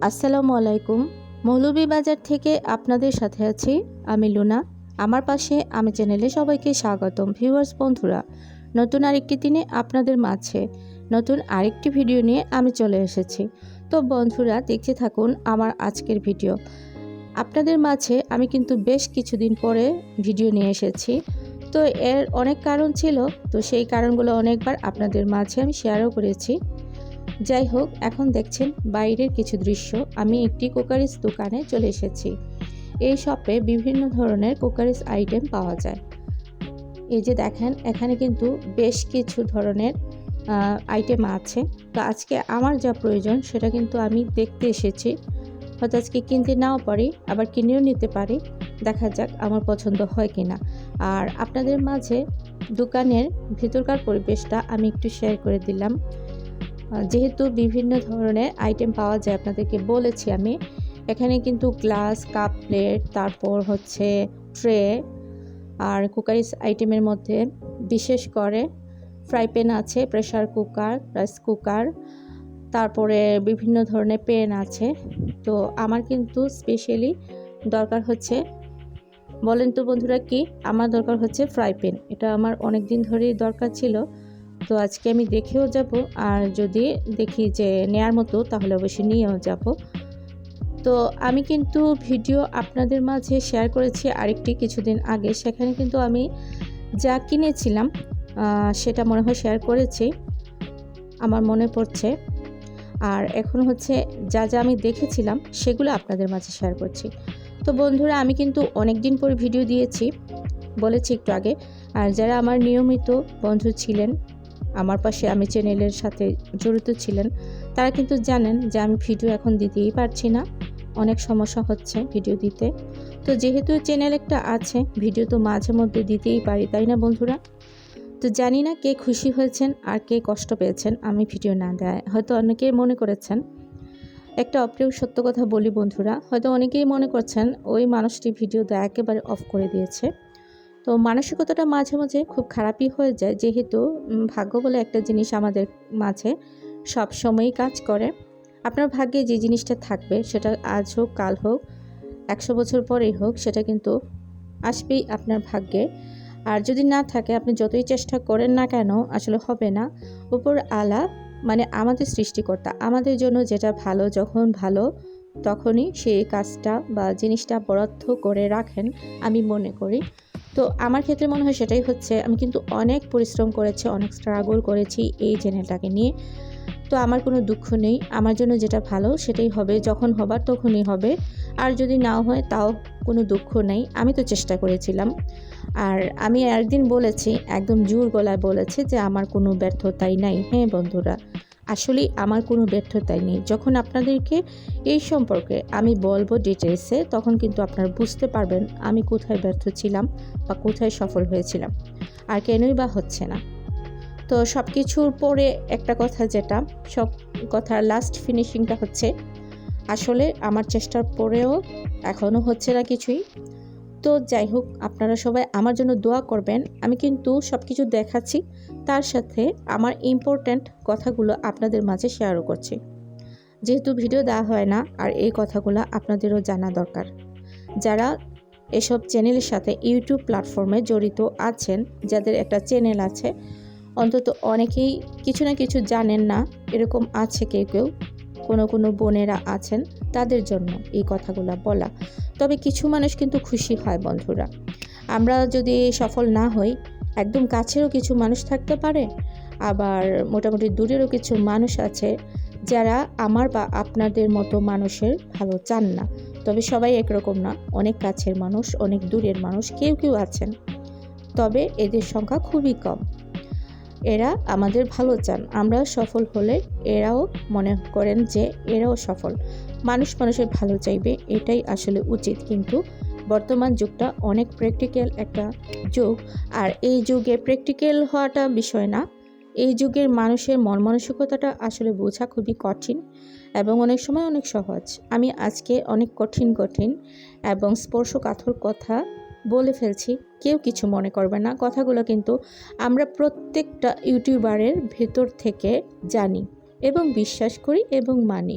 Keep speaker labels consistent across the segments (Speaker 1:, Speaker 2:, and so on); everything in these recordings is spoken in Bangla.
Speaker 1: আসসালামু আলাইকুম। মৌলভীবাজার থেকে আপনাদের সাথে আছি আমি লুনা। আমার পাশে আমি চ্যানেলে সবাইকে স্বাগতম। ভিউয়ার্স বন্ধুরা, নতুন আরেকটি দিনে আপনাদের মাঝে নতুন আরেকটি ভিডিও নিয়ে আমি চলে এসেছি। তো বন্ধুরা, দেখতে থাকুন আমার আজকের ভিডিও। আপনাদের মাঝে আমি কিন্তু বেশ কিছুদিন পরে ভিডিও নিয়ে এসেছি। তো এর অনেক কারণ ছিল, তো সেই কারণগুলো অনেকবার আপনাদের মাঝে আমি শেয়ারও করেছি। যাই হোক, এখন দেখছেন বাইরের কিছু দৃশ্য। আমি একটি কুকারিজ দোকানে চলে এসেছি। এই শপে বিভিন্ন ধরনের কুকারিজ আইটেম পাওয়া যায়। এই যে দেখেন, এখানে কিন্তু বেশ কিছু ধরনের আইটেম আছে। তো আজকে আমার যা প্রয়োজন সেটা কিন্তু আমি দেখতে এসেছি। হয়তো আজকে কিনতে নাও পারি, আবার কিনেও নিতে পারি। দেখা যাক আমার পছন্দ হয় কিনা। আর আপনাদের মাঝে দোকানের ভিতরকার পরিবেশটা আমি একটু শেয়ার করে দিলাম। যেহেতু বিভিন্ন ধরনের আইটেম পাওয়া যায়, আপনাদেরকে বলেছি আমি। এখানে কিন্তু গ্লাস, কাপ, প্লেট, তারপর হচ্ছে ট্রে, আর কুকারিজ আইটেমের মধ্যে বিশেষ করে ফ্রাই প্যান আছে, প্রেসার কুকার, রাইস কুকার, তারপরে বিভিন্ন ধরনের পেন আছে। তো আমার কিন্তু স্পেশালি দরকার হচ্ছে, বলেন তো বন্ধুরা কি? আমার দরকার হচ্ছে ফ্রাই প্যান। এটা আমার অনেক দিন ধরেই দরকার ছিল। তো আজকে আমি দেখেও যাব, আর যদি দেখি যে নেয়ার মতো তাহলে অবশ্যই নিয়েও যাব। তো আমি কিন্তু ভিডিও আপনাদের মাঝে শেয়ার করেছি আরেকটি কিছুদিন আগে। সেখানে কিন্তু আমি যা কিনেছিলাম সেটা মনে হয় শেয়ার করেছি, আমার মনে পড়ছে। আর এখন হচ্ছে যা যা আমি দেখেছিলাম সেগুলো আপনাদের মাঝে শেয়ার করছি। তো বন্ধুরা, আমি কিন্তু অনেক দিন পর ভিডিও দিয়েছি, বলেছি একটু আগে। আর যারা আমার নিয়মিত বন্ধু ছিলেন, আমার পাশে আমি চ্যানেলের সাথে জড়িত ছিলেন, তারা কিন্তু জানেন যে আমি ভিডিও এখন দিতেই পারছি না, অনেক সমস্যা হচ্ছে ভিডিও দিতে। তো যেহেতু চ্যানেল একটা আছে, ভিডিও তো মাঝে মধ্যে দিতেই পারি, তাই না বন্ধুরা? তো জানি না কে খুশি হয়েছেন আর কে কষ্ট পেয়েছেন আমি ভিডিও না দেয়। হয়তো অনেকেই মনে করেছেন, একটা অপ্রিয় সত্য কথা বলি বন্ধুরা, হয়তো অনেকেই মনে করছেন ওই মানুষটি ভিডিও দেওয়া একেবারে অফ করে দিয়েছে। তো মানসিকতাটা মাঝে মাঝে খুব খারাপই হয়ে যায়, যেহেতু ভাগ্য বলে একটা জিনিস আমাদের মাঝে সব সময়ই কাজ করে। আপনার ভাগ্যে যে জিনিসটা থাকবে, সেটা আজ হোক, কাল হোক, 100 বছর পরেই হোক, সেটা কিন্তু আসবেই আপনার ভাগ্যে। আর যদি না থাকে, আপনি যতই চেষ্টা করেন না কেন, আসলে হবে না। উপর আলা মানে আমাদের সৃষ্টিকর্তা আমাদের জন্য যেটা ভালো, যখন ভালো তখনই সেই কাজটা বা জিনিসটা বরাদ্দ করে রাখেন, আমি মনে করি। তো আমার ক্ষেত্রে মনে হয় সেটাই হচ্ছে। আমি কিন্তু অনেক পরিশ্রম করেছি, অনেক স্ট্রাগল করেছি এই চ্যানেলটাকে নিয়ে। তো আমার কোনো দুঃখ নেই, আমার জন্য যেটা ভালো সেটাই হবে, যখন হবার তখনই হবে। আর যদি নাও হয় তাও কোনো দুঃখ নেই, আমি তো চেষ্টা করেছিলাম। আর আমি একদিন বলেছি, একদম জোর গলায় বলেছি যে আমার কোনো ব্যর্থতাই নাই। হ্যাঁ বন্ধুরা, আসলেই আমার কোনো ব্যর্থতাই নেই। যখন আপনাদেরকে এই সম্পর্কে আমি বলবো ডিটেলসে, তখন কিন্তু আপনারা বুঝতে পারবেন আমি কোথায় ব্যর্থ ছিলাম বা কোথায় সফল হয়েছিলাম, আর কেনই বা হচ্ছে না। তো সব কিছুর পরে একটা কথা, যেটা সব কথার লাস্ট ফিনিশিংটা হচ্ছে, আসলে আমার চেষ্টার পরেও এখনও হচ্ছে না কিছুই। তো যাই হোক, আপনারা সবাই আমার জন্য দোয়া করবেন। আমি কিন্তু সব কিছু দেখাচ্ছি, তার সাথে আমার ইম্পর্ট্যান্ট কথাগুলো আপনাদের মাঝে শেয়ারও করছি, যেহেতু ভিডিও দেওয়া হয় না। আর এই কথাগুলো আপনাদেরও জানা দরকার। যারা এসব চ্যানেলের সাথে ইউটিউব প্ল্যাটফর্মে জড়িত আছেন, যাদের একটা চ্যানেল আছে, অন্তত অনেকেই কিছু না কিছু জানেন না, এরকম আছে কেউ কেউ, কোনো বোনেরা আছেন, তাদের জন্য এই কথাগুলো বলা। তবে কিছু মানুষ কিন্তু খুশি হয় বন্ধুরা। আমরা যদি সফল না হই, একদম কাছেরও কিছু মানুষ থাকতে পারে, আবার মোটামুটি দূরেরও কিছু মানুষ আছে যারা আমার বা আপনাদের মতো মানুষের ভালো চান না। তবে সবাই একরকম না, অনেক কাছের মানুষ, অনেক দূরের মানুষ কেউ কেউ আছেন, তবে এদের সংখ্যা খুবই কম। এরা আমাদের ভালো চান, আমরা সফল হলে এরাও মনে করেন যে এরাও সফল। মানুষ মানুষের ভালো চাইবে, এটাই আসলে উচিত। কিন্তু বর্তমান যুগটা অনেক প্র্যাকটিক্যাল একটা যুগ, আর এই যুগে প্র্যাকটিক্যাল হওয়াটা বিষয় না, এই যুগের মানুষের মন মানসিকতাটা আসলে বোঝা খুবই কঠিন এবং অনেক সময় অনেক সহজ। আমি আজকে অনেক কঠিন এবং স্পর্শকাতর কথা বলে ফেলছি, কেউ কিছু মনে করবে না। কথাগুলো কিন্তু আমরা প্রত্যেকটা ইউটিউবারের ভেতর থেকে জানি, এবং বিশ্বাস করি এবং মানি।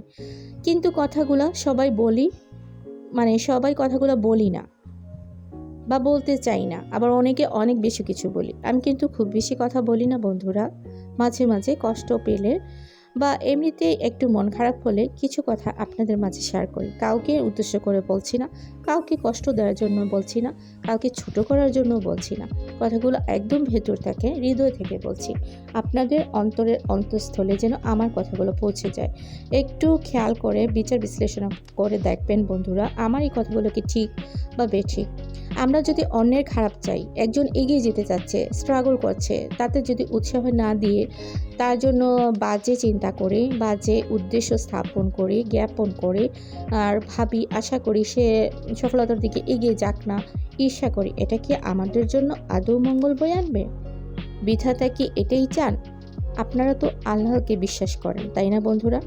Speaker 1: কিন্তু কথাগুলো সবাই বলি, সবাই কথাগুলো বলি না বা বলতে চাই না, আবার অনেকে অনেক বেশি কিছু বলি। আমি কিন্তু খুব বেশি কথা বলি না বন্ধুরা। মাঝে মাঝে কষ্ট পেলে বা এমনিতেই একটু মন খারাপ হলে কিছু কথা আপনাদের মাঝে শেয়ার করি। কাউকে উদ্দেশ্য করে বলছি না, কাউকে কষ্ট দেওয়ার জন্য বলছি না, কাউকে ছোট করার জন্য বলছি না। কথাগুলো একদম ভেতর থেকে, হৃদয় থেকে বলছি। আপনাদের অন্তরের অন্তঃস্থলে যেন আমার কথাগুলো পৌঁছে যায়। একটু খেয়াল করে বিচার বিশ্লেষণ করে দেখবেন বন্ধুরা, আমার এই কথাগুলো কি ঠিক বা বেঠিক। আমরা যদি অন্যের খারাপ চাই, একজন এগিয়ে যেতে চাচ্ছে, স্ট্রাগল করছে, তাতে যদি উৎসাহ না দিয়ে তার জন্য বাজে চিন্তা করি, বাজে উদ্দেশ্য স্থাপন করি, জ্ঞাপন করি, আর ভাবি, আশা করি সে সফলতার দিকে এগিয়ে যাক না, ঈর্ষা করি, এটা কি আমাদের জন্য আদৌ মঙ্গল বয়ে আনবে? বিধাতা কি এটাই চান? আপনারা তো আল্লাহকে বিশ্বাস করেন, তাই না বন্ধুরা?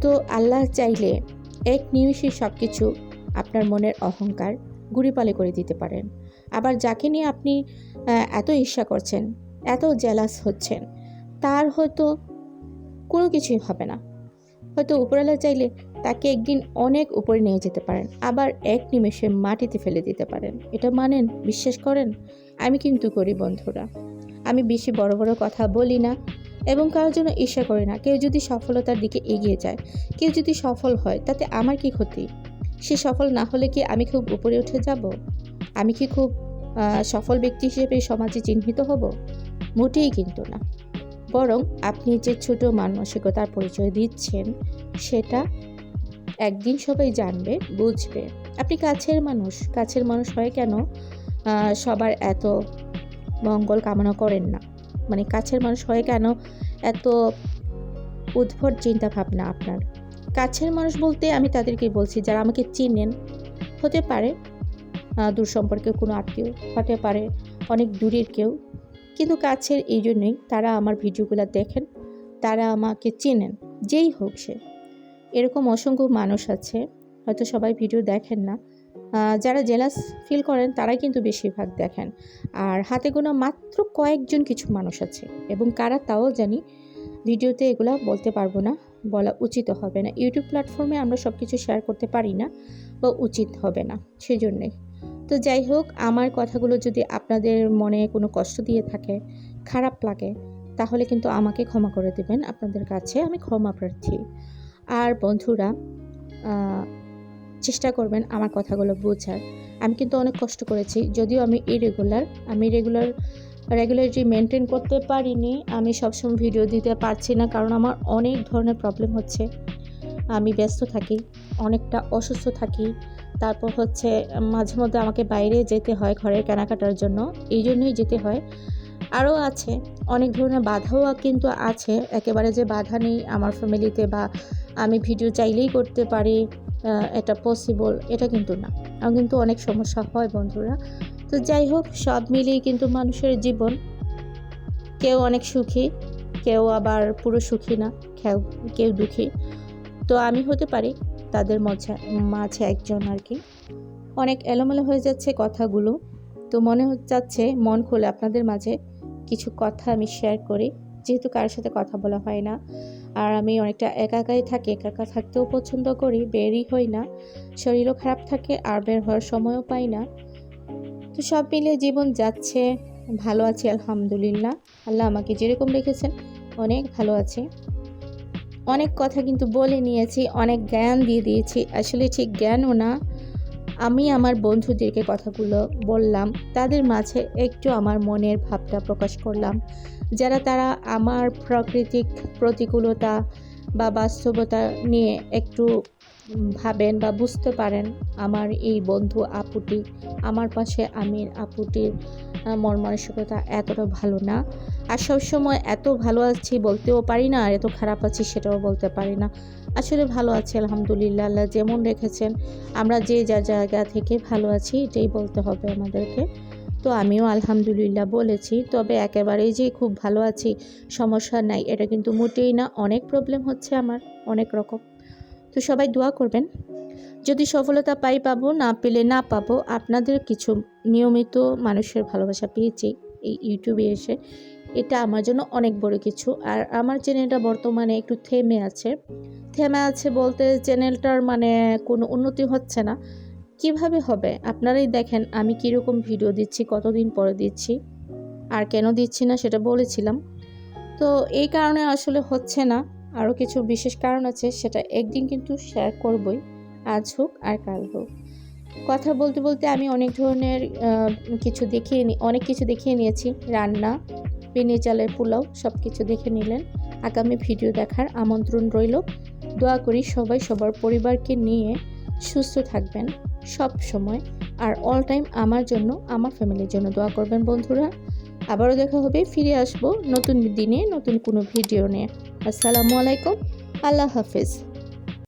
Speaker 1: তো আল্লাহ চাইলে এক নিমিষে সব কিছু আপনার মনের অহংকার গুঁড়িপালে করে দিতে পারেন। আবার যাকে নিয়ে আপনি এত ঈর্ষা করছেন, এত জেলাস হচ্ছেন, তার হয়তো কোনো কিছুই হবে না। হয়তো উপরওয়ালা চাইলে তাকে একদিন অনেক উপরে নিয়ে যেতে পারেন, আবার এক নিমেষে মাটিতে ফেলে দিতে পারেন। এটা মানেন, বিশ্বাস করেন? আমি কিন্তু করি বন্ধুরা। আমি বেশি বড় বড় কথা বলি না এবং কারোর জন্য ঈর্ষা করি না। কেউ যদি সফলতার দিকে এগিয়ে যায়, কেউ যদি সফল হয়, তাতে আমার কি ক্ষতি? সে সফল না হলে কি আমি খুব উপরে উঠে যাব? আমি কি খুব সফল ব্যক্তি হিসেবে সমাজে চিহ্নিত হব? মোটেই কিন্তু না। বরং আপনি যে ছোট মানসিকতার পরিচয় দিচ্ছেন, সেটা একদিন সবাই জানবে, বুঝবে। আপনি কাছের মানুষ হয়ে কেন সবার এত মঙ্গল কামনা করেন না? কাছের মানুষ হয়ে কেন এত উদ্ভট চিন্তা ভাবনা আপনার? কাছের মানুষ বলতে আমি তাদেরকে বলছি যারা আমাকে চিনেন। হতে পারে দূর সম্পর্কের কোনো আত্মীয়, হতে পারে অনেক দূরের কেউ, কিন্তু কাছের এই জন্যই তারা আমার ভিডিওগুলো দেখেন, তারা আমাকে চেনেন, যেই হোক সে। এরকম অসংখ্য মানুষ আছে, হয়তো সবাই ভিডিও দেখেন না। যারা জেলাস ফিল করেন তারাই কিন্তু বেশিরভাগ দেখেন। আর হাতে গোনা মাত্র কয়েকজন কিছু মানুষ আছে, এবং কারা তাও জানি। ভিডিওতে এগুলো বলতে পারবো না, বলা উচিত হবে না। ইউটিউব প্ল্যাটফর্মে আমরা সব কিছু শেয়ার করতে পারি না, বা উচিত হবে না, সেজন্যই। তো যাই হোক, আমার কথাগুলো যদি আপনাদের মনে কোনো কষ্ট দিয়ে থাকে, খারাপ লাগে, তাহলে কিন্তু আমাকে ক্ষমা করে দেবেন। আপনাদের কাছে আমি ক্ষমা প্রার্থী। আর বন্ধুরা, চেষ্টা করবেন আমার কথাগুলো বোঝার। আমি কিন্তু অনেক কষ্ট করেছি, যদিও আমি রেগুলারিটি মেনটেন করতে পারিনি। আমি সবসময় ভিডিও দিতে পারছি না, কারণ আমার অনেক ধরনের প্রবলেম হচ্ছে। আমি ব্যস্ত থাকি, অনেকটা অসুস্থ থাকি, তারপর হচ্ছে মাঝে মধ্যে আমাকে বাইরে যেতে হয় ঘরের কেনাকাটার জন্য, এই জন্যই যেতে হয়। আরও আছে অনেক ধরনের বাধাও কিন্তু আছে, একেবারে যে বাধা নেই আমার ফ্যামিলিতে, বা আমি ভিডিও চাইলেই করতে পারি, এটা পসিবল, এটা কিন্তু না। আমার কিন্তু অনেক সমস্যা হয় বন্ধুরা। তো যাই হোক, সব মিলিয়ে কিন্তু মানুষের জীবন, কেউ অনেক সুখী, কেউ আবার পুরো সুখী না, কেউ দুঃখী। তো আমি হতে পারি তাদের মাঝে একজন আর কি। অনেক এলোমেলো হয়ে যাচ্ছে কথাগুলো, তো মনে যাচ্ছে মন খুলে আপনাদের মাঝে কিছু কথা আমি শেয়ার করি, যেহেতু কারোর সাথে কথা বলা হয় না। আর আমি অনেকটা একাই থাকি, একা থাকতেও পছন্দ করি, বেরই হই না, শরীরও খারাপ থাকে, আর বের হওয়ার সময়ও পাই না। তো সব মিলিয়ে জীবন যাচ্ছে, ভালো আছি আলহামদুলিল্লাহ। আল্লাহ আমাকে যেরকম রেখেছেন অনেক ভালো আছি। অনেক কথা কিন্তু বলে নিয়েছি, অনেক জ্ঞান দিয়ে দিয়েছি, আসলে ঠিক জ্ঞানও না। আমি আমার বন্ধুদেরকে কথাগুলো বললাম, তাদের মাঝে একটু আমার মনের ভাবটা প্রকাশ করলাম, তারা আমার প্রাকৃতিক প্রতিকূলতা বা বাস্তবতা নিয়ে একটু ভাবেন বা বুঝতে পারেন। আমার এই বন্ধু আপুটি, আমার পাশে আমির আপুটির মন মানসিকতা এতটা ভালো না। আর সবসময় এত ভালো আছি বলতেও পারি না, আর এত খারাপ আছি সেটাও বলতে পারি না। আসলে ভালো আছি আলহামদুলিল্লাহ, আল্লাহ যেমন রেখেছেন। আমরা যে যার জায়গা থেকে ভালো আছি, এটাই বলতে হবে আমাদেরকে। তো আমিও আলহামদুলিল্লাহ বলেছি, তবে একেবারেই যে খুব ভালো আছি, সমস্যা নাই, এটা কিন্তু মোটেই না। অনেক প্রবলেম হচ্ছে আমার, অনেক রকম। তো সবাই দোয়া করবেন, যদি সফলতা পাবো, না পেলে না পাবো, আপনাদের কিছু নিয়মিত মানুষের ভালোবাসা পেয়েছি, এই ইউটিউবে এসে, এটা আমার জন্য অনেক বড় কিছু। আর আমার চ্যানেলটা বর্তমানে একটু থেমে আছে বলতে চ্যানেলটার মানে কোনো উন্নতি হচ্ছে না। কিভাবে হবে আপনারাই দেখেন আমি কীরকম ভিডিও দিচ্ছি, কতদিন পরে দিচ্ছি, আর কেন দিচ্ছি না সেটা বলেছিলাম। তো এই কারণে আসলে হচ্ছে না। আরও কিছু বিশেষ কারণ আছে, সেটা একদিন কিন্তু শেয়ার করবই, আজ হোক আর কাল হোক। কথা বলতে বলতে আমি অনেক ধরনের অনেক কিছু দেখিয়ে নিয়েছি। রান্না, বিনি চালের পোলাও সব কিছু দেখে নিলেন। আগামী ভিডিও দেখার আমন্ত্রণ রইল। দোয়া করি সবাই সবার পরিবারকে নিয়ে সুস্থ থাকবেন সব সময়, আর অল টাইম আমার জন্য, আমার ফ্যামিলির জন্য দোয়া করবেন বন্ধুরা। আবারও দেখা হবে, ফিরে আসবো নতুন দিনে নতুন কোনো ভিডিও নিয়ে। আসসালামু আলাইকুম, আল্লাহ হাফেজ।